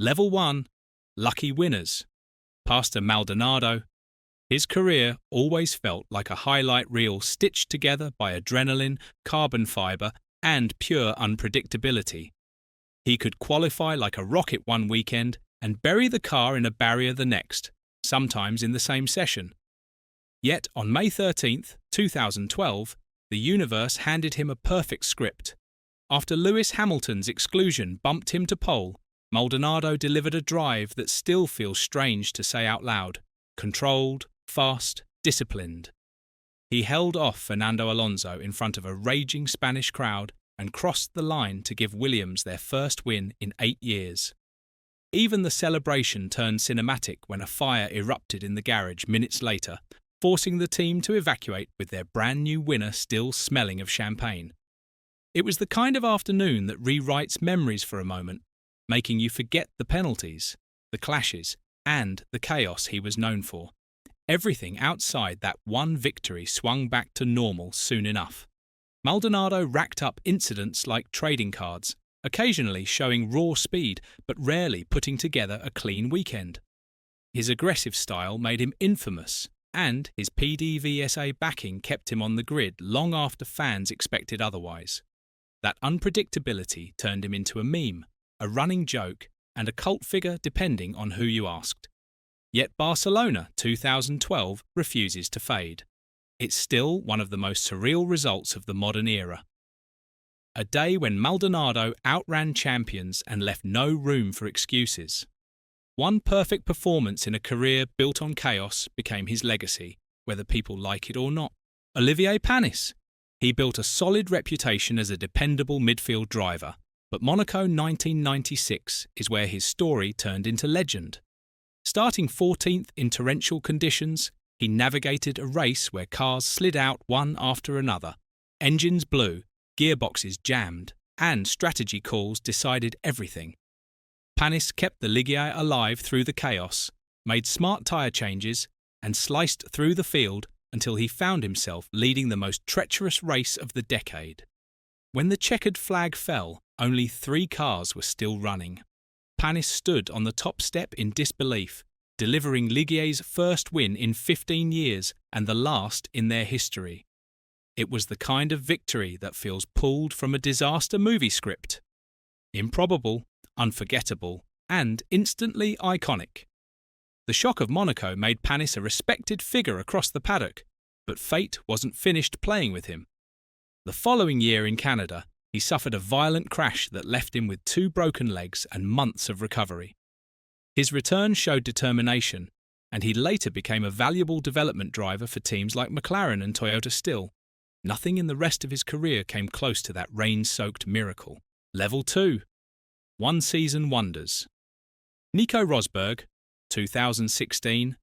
Level 1. Lucky winners. Pastor Maldonado. His career always felt like a highlight reel stitched together by adrenaline, carbon fiber, and pure unpredictability. He could qualify like a rocket one weekend and bury the car in a barrier the next, sometimes in the same session. Yet on May 13, 2012, the universe handed him a perfect script. After Lewis Hamilton's exclusion bumped him to pole, Maldonado delivered a drive that still feels strange to say out loud: controlled, fast, disciplined. He held off Fernando Alonso in front of a raging Spanish crowd and crossed the line to give Williams their first win in 8 years. Even the celebration turned cinematic when a fire erupted in the garage minutes later, forcing the team to evacuate with their brand new winner still smelling of champagne. It was the kind of afternoon that rewrites memories for a moment, making you forget the penalties, the clashes, and the chaos he was known for. Everything outside that one victory swung back to normal soon enough. Maldonado racked up incidents like trading cards, occasionally showing raw speed but rarely putting together a clean weekend. His aggressive style made him infamous, and his PDVSA backing kept him on the grid long after fans expected otherwise. That unpredictability turned him into a meme, a running joke, and a cult figure depending on who you asked. Yet Barcelona 2012 refuses to fade. It's still one of the most surreal results of the modern era. A day when Maldonado outran champions and left no room for excuses. One perfect performance in a career built on chaos became his legacy, whether people like it or not. Olivier Panis. He built a solid reputation as a dependable midfield driver, but Monaco 1996 is where his story turned into legend. Starting 14th in torrential conditions, he navigated a race where cars slid out one after another. Engines blew, gearboxes jammed, and strategy calls decided everything. Panis kept the Ligier alive through the chaos, made smart tyre changes, and sliced through the field until he found himself leading the most treacherous race of the decade. When the checkered flag fell, only 3 cars were still running. Panis stood on the top step in disbelief, delivering Ligier's first win in 15 years and the last in their history. It was the kind of victory that feels pulled from a disaster movie script. Improbable, unforgettable, and instantly iconic. The shock of Monaco made Panis a respected figure across the paddock, but fate wasn't finished playing with him. The following year in Canada, he suffered a violent crash that left him with 2 broken legs and months of recovery. His return showed determination, and he later became a valuable development driver for teams like McLaren and Toyota still. Nothing in the rest of his career came close to that rain-soaked miracle. Level 2. One-season wonders. Nico Rosberg, 2016.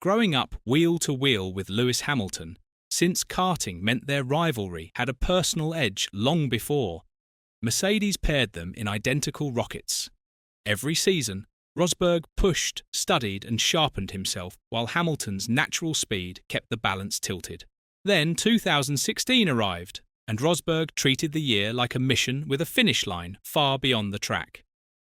Growing up wheel-to-wheel with Lewis Hamilton, since karting meant their rivalry had a personal edge long before, Mercedes paired them in identical rockets. Every season, Rosberg pushed, studied and sharpened himself while Hamilton's natural speed kept the balance tilted. Then 2016 arrived, and Rosberg treated the year like a mission with a finish line far beyond the track.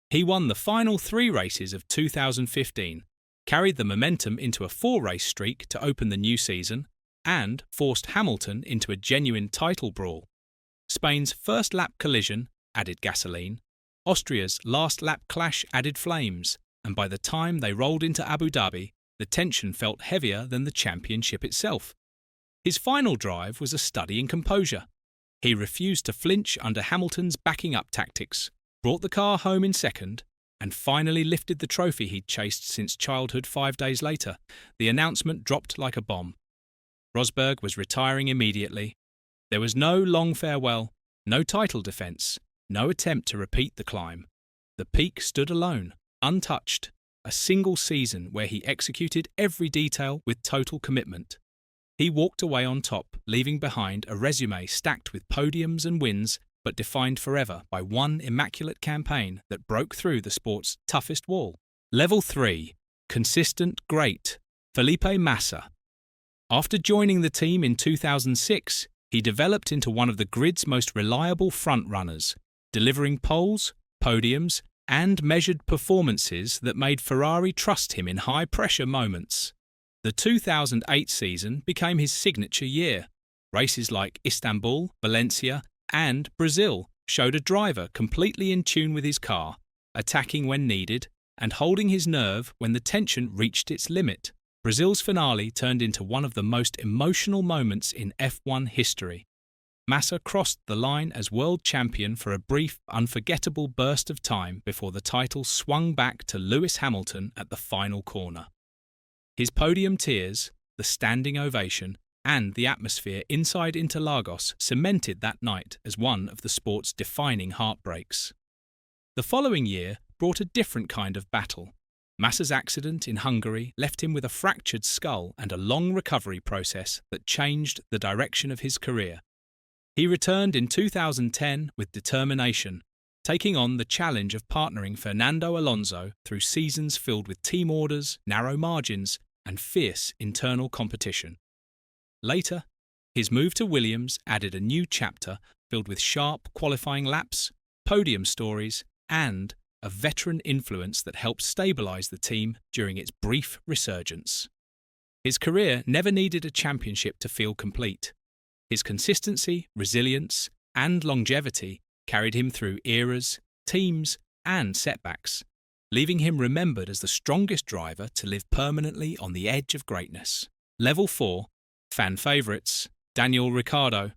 He won the final 3 races of 2015, carried the momentum into a 4-race streak to open the new season, and forced Hamilton into a genuine title brawl. Spain's first lap collision added gasoline, Austria's last lap clash added flames, and by the time they rolled into Abu Dhabi, the tension felt heavier than the championship itself. His final drive was a study in composure. He refused to flinch under Hamilton's backing up tactics, brought the car home in second, and finally lifted the trophy he'd chased since childhood 5 days later. The announcement dropped like a bomb. Rosberg was retiring immediately. There was no long farewell, no title defence, no attempt to repeat the climb. The peak stood alone, untouched, a single season where he executed every detail with total commitment. He walked away on top, leaving behind a resume stacked with podiums and wins, but defined forever by one immaculate campaign that broke through the sport's toughest wall. Level 3. Consistent great. Felipe Massa. After joining the team in 2006, he developed into one of the grid's most reliable front-runners, delivering poles, podiums, and measured performances that made Ferrari trust him in high-pressure moments. The 2008 season became his signature year. Races like Istanbul, Valencia, and Brazil showed a driver completely in tune with his car, attacking when needed and holding his nerve when the tension reached its limit. Brazil's finale turned into one of the most emotional moments in F1 history. Massa crossed the line as world champion for a brief, unforgettable burst of time before the title swung back to Lewis Hamilton at the final corner. His podium tears, the standing ovation, and the atmosphere inside Interlagos cemented that night as one of the sport's defining heartbreaks. The following year brought a different kind of battle. Massa's accident in Hungary left him with a fractured skull and a long recovery process that changed the direction of his career. He returned in 2010 with determination, taking on the challenge of partnering Fernando Alonso through seasons filled with team orders, narrow margins, and fierce internal competition. Later, his move to Williams added a new chapter filled with sharp qualifying laps, podium stories, and a veteran influence that helped stabilise the team during its brief resurgence. His career never needed a championship to feel complete. His consistency, resilience, and longevity carried him through eras, teams, and setbacks, leaving him remembered as the strongest driver to live permanently on the edge of greatness. Level 4, fan favourites, Daniel Ricciardo.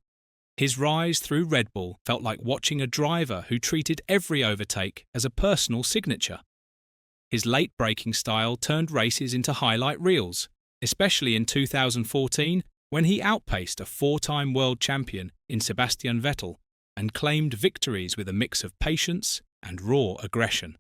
His rise through Red Bull felt like watching a driver who treated every overtake as a personal signature. His late braking style turned races into highlight reels, especially in 2014 when he outpaced a four-time world champion in Sebastian Vettel and claimed victories with a mix of patience and raw aggression.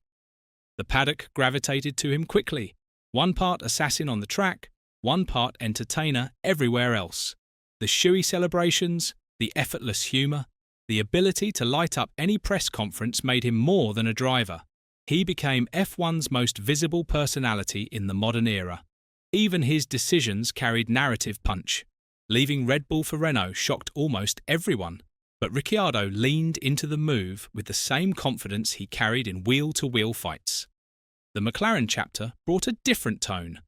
The paddock gravitated to him quickly, one part assassin on the track, one part entertainer everywhere else. The shoey celebrations, the effortless humour, the ability to light up any press conference made him more than a driver. He became F1's most visible personality in the modern era. Even his decisions carried narrative punch. Leaving Red Bull for Renault shocked almost everyone, but Ricciardo leaned into the move with the same confidence he carried in wheel-to-wheel fights. The McLaren chapter brought a different tone.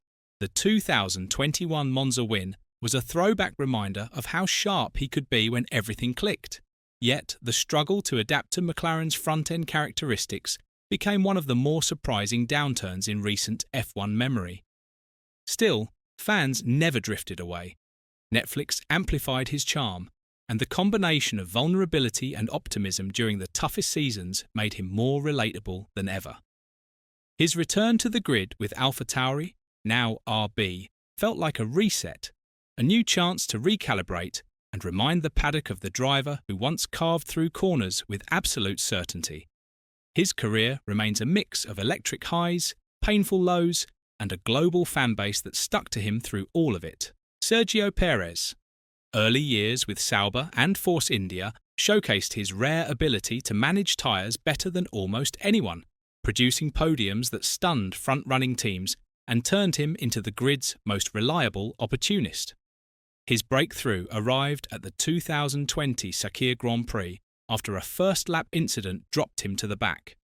The 2021 Monza win was a throwback reminder of how sharp he could be when everything clicked. Yet, the struggle to adapt to McLaren's front-end characteristics became one of the more surprising downturns in recent F1 memory. Still, fans never drifted away. Netflix amplified his charm, and the combination of vulnerability and optimism during the toughest seasons made him more relatable than ever. His return to the grid with AlphaTauri, now RB, felt like a reset, a new chance to recalibrate and remind the paddock of the driver who once carved through corners with absolute certainty. His career remains a mix of electric highs, painful lows, and a global fanbase that stuck to him through all of it. Sergio Perez. Early years with Sauber and Force India showcased his rare ability to manage tyres better than almost anyone, producing podiums that stunned front-running teams and turned him into the grid's most reliable opportunist. His breakthrough arrived at the 2020 Sakir Grand Prix after a first-lap incident dropped him to the back.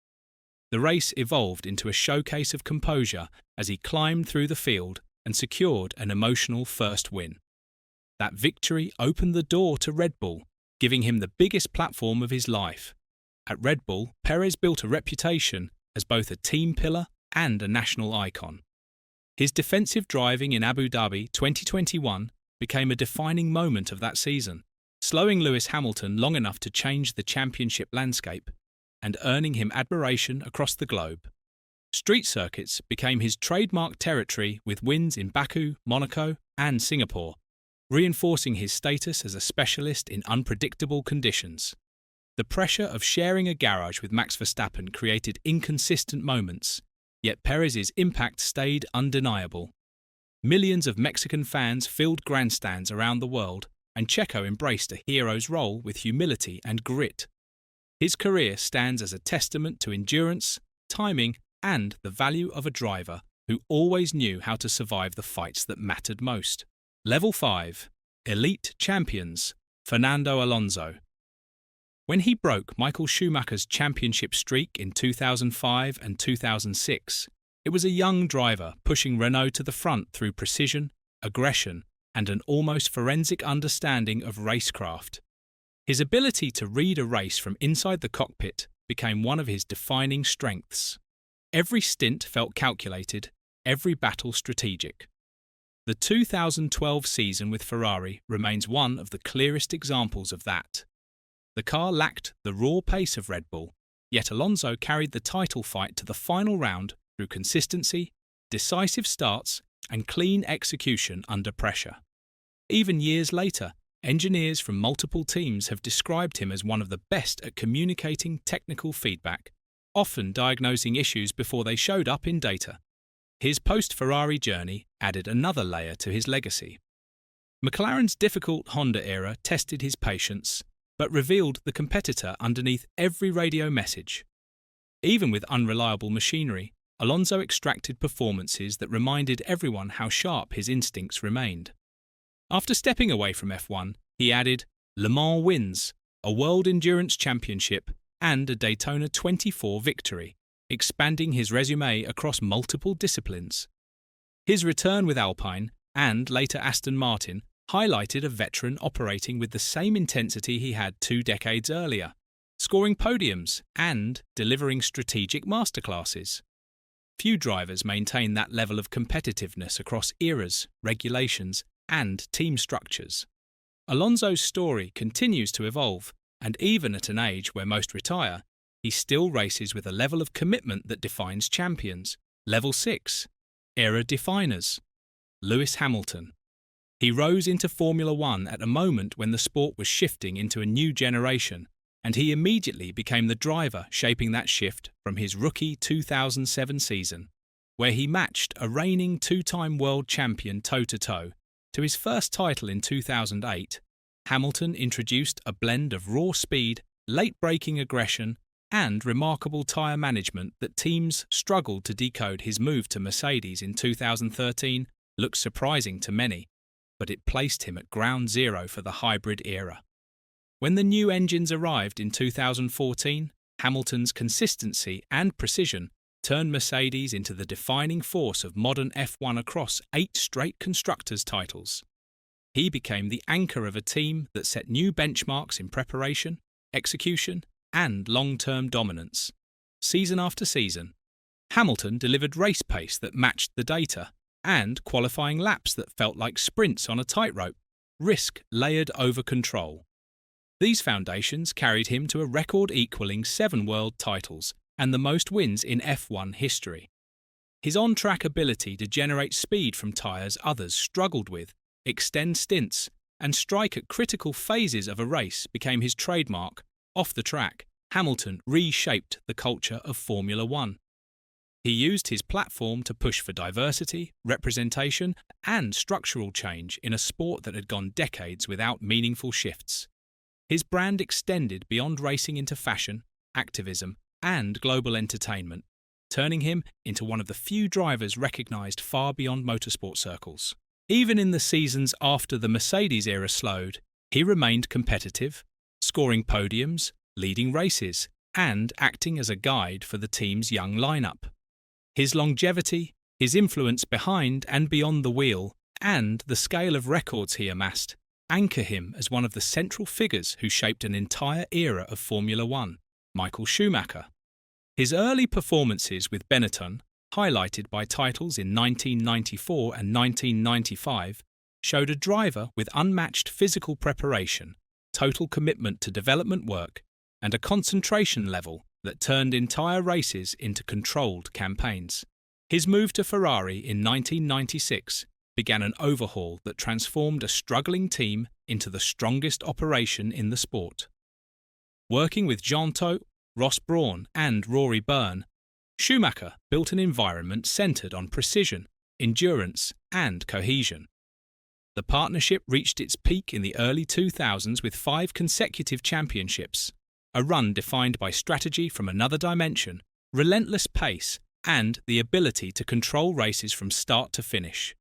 The race evolved into a showcase of composure as he climbed through the field and secured an emotional first win. That victory opened the door to Red Bull, giving him the biggest platform of his life. At Red Bull, Perez built a reputation as both a team pillar and a national icon. His defensive driving in Abu Dhabi 2021 became a defining moment of that season, slowing Lewis Hamilton long enough to change the championship landscape and earning him admiration across the globe. Street circuits became his trademark territory with wins in Baku, Monaco, and Singapore, reinforcing his status as a specialist in unpredictable conditions. The pressure of sharing a garage with Max Verstappen created inconsistent moments, yet Perez's impact stayed undeniable. Millions of Mexican fans filled grandstands around the world, and Checo embraced a hero's role with humility and grit. His career stands as a testament to endurance, timing, and the value of a driver who always knew how to survive the fights that mattered most. Level 5. Elite Champions. Fernando Alonso. When he broke Michael Schumacher's championship streak in 2005 and 2006, it was a young driver pushing Renault to the front through precision, aggression, and an almost forensic understanding of racecraft. His ability to read a race from inside the cockpit became one of his defining strengths. Every stint felt calculated, every battle strategic. The 2012 season with Ferrari remains one of the clearest examples of that. The car lacked the raw pace of Red Bull, yet Alonso carried the title fight to the final round through consistency, decisive starts, and clean execution under pressure. Even years later, engineers from multiple teams have described him as one of the best at communicating technical feedback, often diagnosing issues before they showed up in data. His post-Ferrari journey added another layer to his legacy. McLaren's difficult Honda era tested his patience, but revealed the competitor underneath every radio message. Even with unreliable machinery, Alonso extracted performances that reminded everyone how sharp his instincts remained. After stepping away from F1, he added Le Mans wins, a World Endurance Championship, and a Daytona 24 victory, expanding his resume across multiple disciplines. His return with Alpine, and later Aston Martin, highlighted a veteran operating with the same intensity he had 2 decades earlier, scoring podiums and delivering strategic masterclasses. Few drivers maintain that level of competitiveness across eras, regulations, and team structures. Alonso's story continues to evolve, and even at an age where most retire, he still races with a level of commitment that defines champions. Level 6. Era definers. Lewis Hamilton. He rose into Formula One at a moment when the sport was shifting into a new generation, and he immediately became the driver shaping that shift from his rookie 2007 season, where he matched a reigning 2-time world champion toe-to-toe, to his first title in 2008. Hamilton introduced a blend of raw speed, late-braking aggression, and remarkable tyre management that teams struggled to decode. His move to Mercedes in 2013 looks surprising to many, but it placed him at ground zero for the hybrid era. When the new engines arrived in 2014, Hamilton's consistency and precision turned Mercedes into the defining force of modern F1 across 8 straight constructors' titles. He became the anchor of a team that set new benchmarks in preparation, execution, and long-term dominance. Season after season, Hamilton delivered race pace that matched the data, and qualifying laps that felt like sprints on a tightrope, risk layered over control. These foundations carried him to a record-equaling 7 world titles and the most wins in F1 history. His on-track ability to generate speed from tyres others struggled with, extend stints, and strike at critical phases of a race became his trademark. Off the track, Hamilton reshaped the culture of Formula One. He used his platform to push for diversity, representation, and structural change in a sport that had gone decades without meaningful shifts. His brand extended beyond racing into fashion, activism, and global entertainment, turning him into one of the few drivers recognised far beyond motorsport circles. Even in the seasons after the Mercedes era slowed, he remained competitive, scoring podiums, leading races, and acting as a guide for the team's young lineup. His longevity, his influence behind and beyond the wheel, and the scale of records he amassed anchor him as one of the central figures who shaped an entire era of Formula One. Michael Schumacher. His early performances with Benetton, highlighted by titles in 1994 and 1995, showed a driver with unmatched physical preparation, total commitment to development work, and a concentration level that turned entire races into controlled campaigns. His move to Ferrari in 1996 began an overhaul that transformed a struggling team into the strongest operation in the sport. Working with Jean Todt, Ross Brawn, and Rory Byrne, Schumacher built an environment centred on precision, endurance, and cohesion. The partnership reached its peak in the early 2000s with 5 consecutive championships, a run defined by strategy from another dimension, relentless pace, and the ability to control races from start to finish.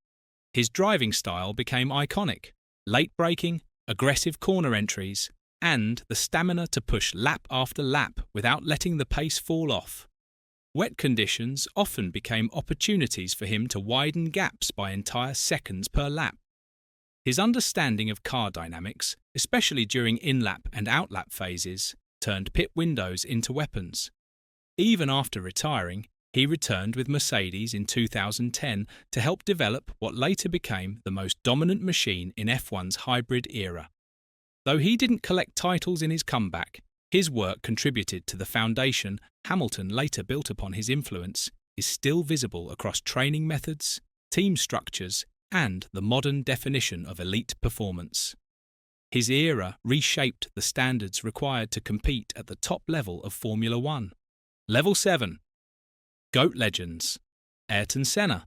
His driving style became iconic: late braking, aggressive corner entries, and the stamina to push lap after lap without letting the pace fall off. Wet conditions often became opportunities for him to widen gaps by entire seconds per lap. His understanding of car dynamics, especially during in-lap and out-lap phases, turned pit windows into weapons. Even after retiring, he returned with Mercedes in 2010 to help develop what later became the most dominant machine in F1's hybrid era. Though he didn't collect titles in his comeback, his work contributed to the foundation Hamilton later built upon. His influence is still visible across training methods, team structures, and the modern definition of elite performance. His era reshaped the standards required to compete at the top level of Formula One. Level 7. GOAT Legends. Ayrton Senna.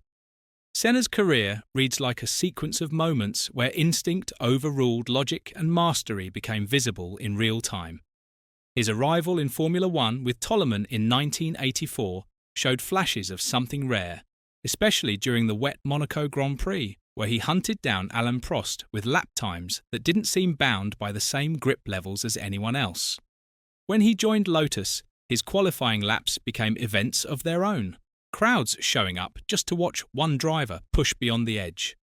Senna's career reads like a sequence of moments where instinct overruled logic and mastery became visible in real time. His arrival in Formula One with Toleman in 1984 showed flashes of something rare, especially during the wet Monaco Grand Prix, where he hunted down Alain Prost with lap times that didn't seem bound by the same grip levels as anyone else. When he joined Lotus, his qualifying laps became events of their own, crowds showing up just to watch one driver push beyond the edge.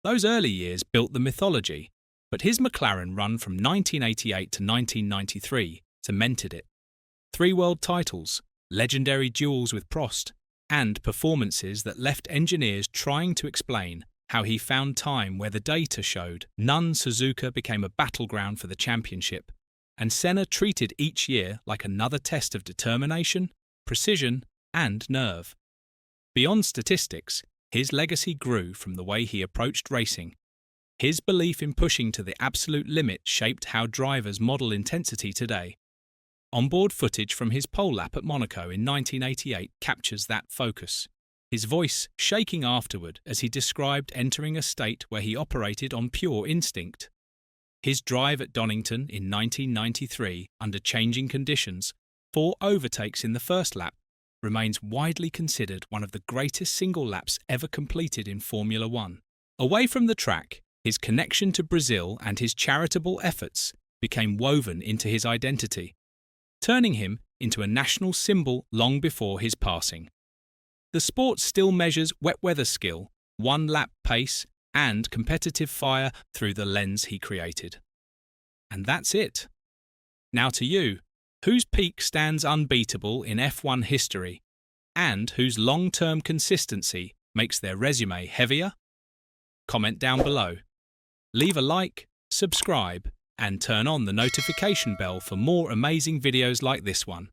Those early years built the mythology, but his McLaren run from 1988 to 1993 cemented it. 3 world titles, legendary duels with Prost, and performances that left engineers trying to explain how he found time where the data showed none. Suzuka became a battleground for the championship, and Senna treated each year like another test of determination, precision, and nerve. Beyond statistics, his legacy grew from the way he approached racing. His belief in pushing to the absolute limit shaped how drivers model intensity today. Onboard footage from his pole lap at Monaco in 1988 captures that focus, his voice shaking afterward as he described entering a state where he operated on pure instinct. His drive at Donington in 1993, under changing conditions, 4 overtakes in the first lap, remains widely considered one of the greatest single laps ever completed in Formula One. Away from the track, his connection to Brazil and his charitable efforts became woven into his identity, turning him into a national symbol long before his passing. The sport still measures wet weather skill, one-lap pace, and competitive fire through the lens he created. And that's it. Now to you, whose peak stands unbeatable in F1 history, and whose long-term consistency makes their resume heavier? Comment down below. Leave a like, subscribe, and turn on the notification bell for more amazing videos like this one.